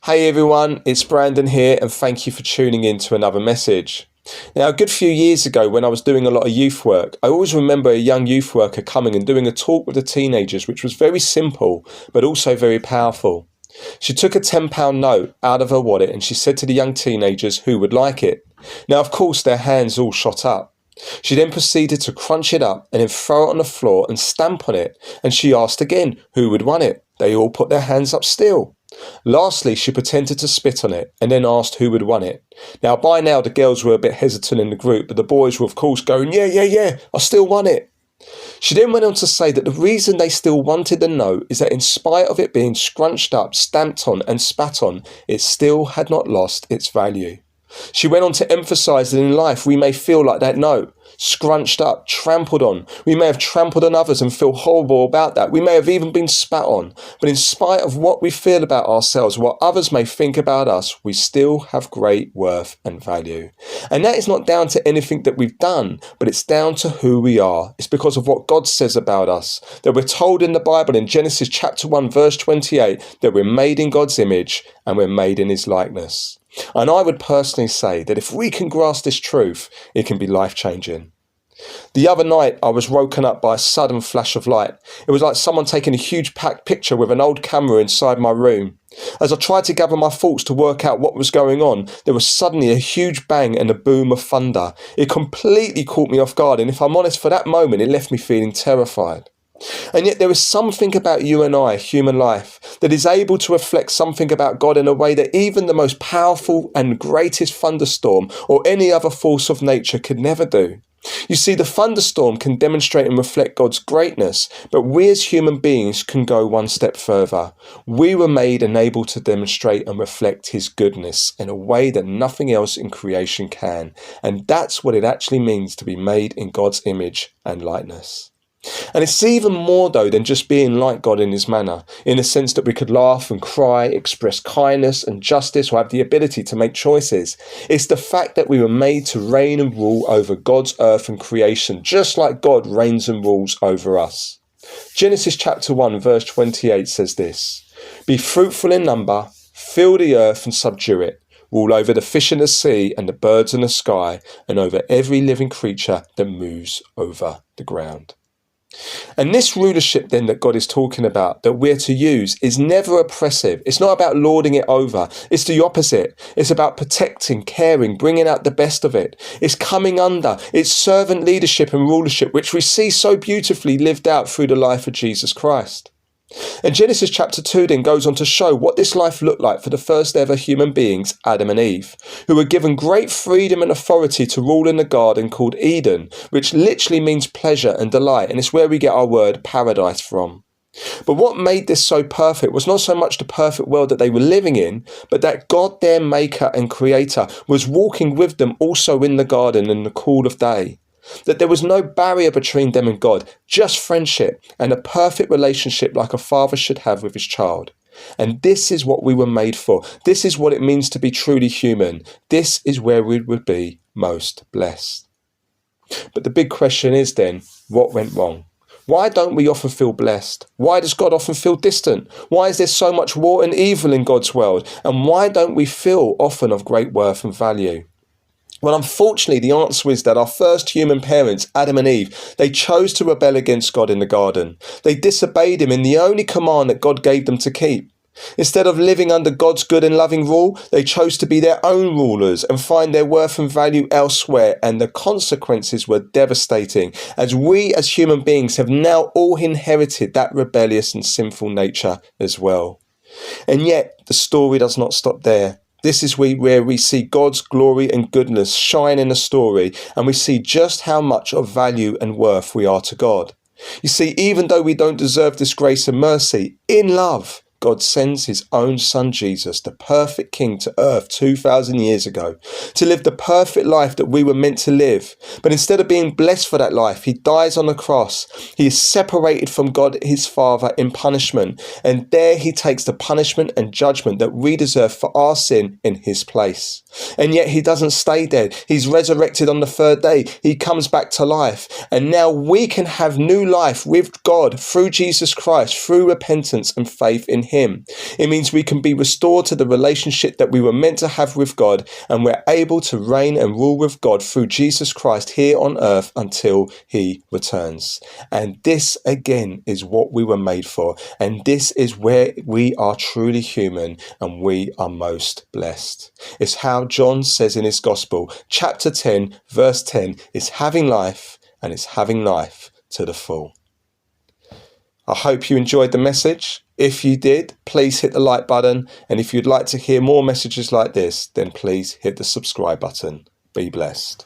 Hey everyone, it's Brandon here and thank you for tuning in to another message. Now, a good few years ago when I was doing a lot of youth work, I always remember a young youth worker coming and doing a talk with the teenagers which was very simple but also very powerful. She took a £10 note out of her wallet and she said to the young teenagers who would like it. Now, of course, their hands all shot up. She then proceeded to crunch it up and then throw it on the floor and stamp on it, and she asked again who would want it. They all put their hands up still. Lastly, she pretended to spit on it and then asked who would want it. Now, by now, the girls were a bit hesitant in the group, but the boys were, of course, going, yeah, I still want it. She then went on to say that the reason they still wanted the note is that in spite of it being scrunched up, stamped on and spat on, it still had not lost its value. She went on to emphasise that in life we may feel like that note, scrunched up, trampled on. We may have trampled on others and feel horrible about that. We may have even been spat on. But in spite of what we feel about ourselves, what others may think about us, we still have great worth and value. And that is not down to anything that we've done, but it's down to who we are. It's because of what God says about us, that we're told in the Bible in Genesis chapter 1 verse 28 that we're made in God's image and we're made in his likeness. And I would personally say that if we can grasp this truth, it can be life-changing. The other night, I was woken up by a sudden flash of light. It was like someone taking a huge packed picture with an old camera inside my room. As I tried to gather my thoughts to work out what was going on, there was suddenly a huge bang and a boom of thunder. It completely caught me off guard, and if I'm honest, for that moment, it left me feeling terrified. And yet there is something about you and I, human life, that is able to reflect something about God in a way that even the most powerful and greatest thunderstorm or any other force of nature could never do. You see, the thunderstorm can demonstrate and reflect God's greatness, but we as human beings can go one step further. We were made and able to demonstrate and reflect his goodness in a way that nothing else in creation can. And that's what it actually means to be made in God's image and likeness. And it's even more though than just being like God in his manner, in the sense that we could laugh and cry, express kindness and justice, or have the ability to make choices. It's the fact that we were made to reign and rule over God's earth and creation, just like God reigns and rules over us. Genesis chapter 1 verse 28 says this: "Be fruitful in number, fill the earth and subdue it. Rule over the fish in the sea and the birds in the sky, and over every living creature that moves over the ground." And this rulership then that God is talking about, that we're to use, is never oppressive. It's not about lording it over. It's the opposite. It's about protecting, caring, bringing out the best of it. It's coming under. It's servant leadership and rulership, which we see so beautifully lived out through the life of Jesus Christ. And Genesis chapter 2 then goes on to show what this life looked like for the first ever human beings, Adam and Eve, who were given great freedom and authority to rule in the garden called Eden, which literally means pleasure and delight, and it's where we get our word paradise from. But what made this so perfect was not so much the perfect world that they were living in, but that God, their maker and creator, was walking with them also in the garden in the cool of day. That there was no barrier between them and God, just friendship and a perfect relationship like a father should have with his child. And this is what we were made for. This is what it means to be truly human. This is where we would be most blessed. But the big question is then, what went wrong? Why don't we often feel blessed? Why does God often feel distant? Why is there so much war and evil in God's world? And why don't we feel often of great worth and value? Well, unfortunately, the answer is that our first human parents, Adam and Eve, they chose to rebel against God in the garden. They disobeyed him in the only command that God gave them to keep. Instead of living under God's good and loving rule, they chose to be their own rulers and find their worth and value elsewhere, and the consequences were devastating, as we as human beings have now all inherited that rebellious and sinful nature as well. And yet, the story does not stop there. This is where we see God's glory and goodness shine in the story, and we see just how much of value and worth we are to God. You see, even though we don't deserve this grace and mercy, in love, God sends his own son Jesus, the perfect king, to earth 2,000 years ago to live the perfect life that we were meant to live. But instead of being blessed for that life, he dies on the cross. He is separated from God, his Father, in punishment. And there he takes the punishment and judgment that we deserve for our sin in his place. And yet he doesn't stay dead. He's resurrected on the third day. He comes back to life. And now we can have new life with God through Jesus Christ, through repentance and faith in him. It means we can be restored to the relationship that we were meant to have with God, and we're able to reign and rule with God through Jesus Christ here on earth until he returns. And this again is what we were made for. And this is where we are truly human and we are most blessed. It's how John says in his gospel, chapter 10, verse 10, is having life, and it's having life to the full. I hope you enjoyed the message. If you did, please hit the like button. And if you'd like to hear more messages like this, then please hit the subscribe button. Be blessed.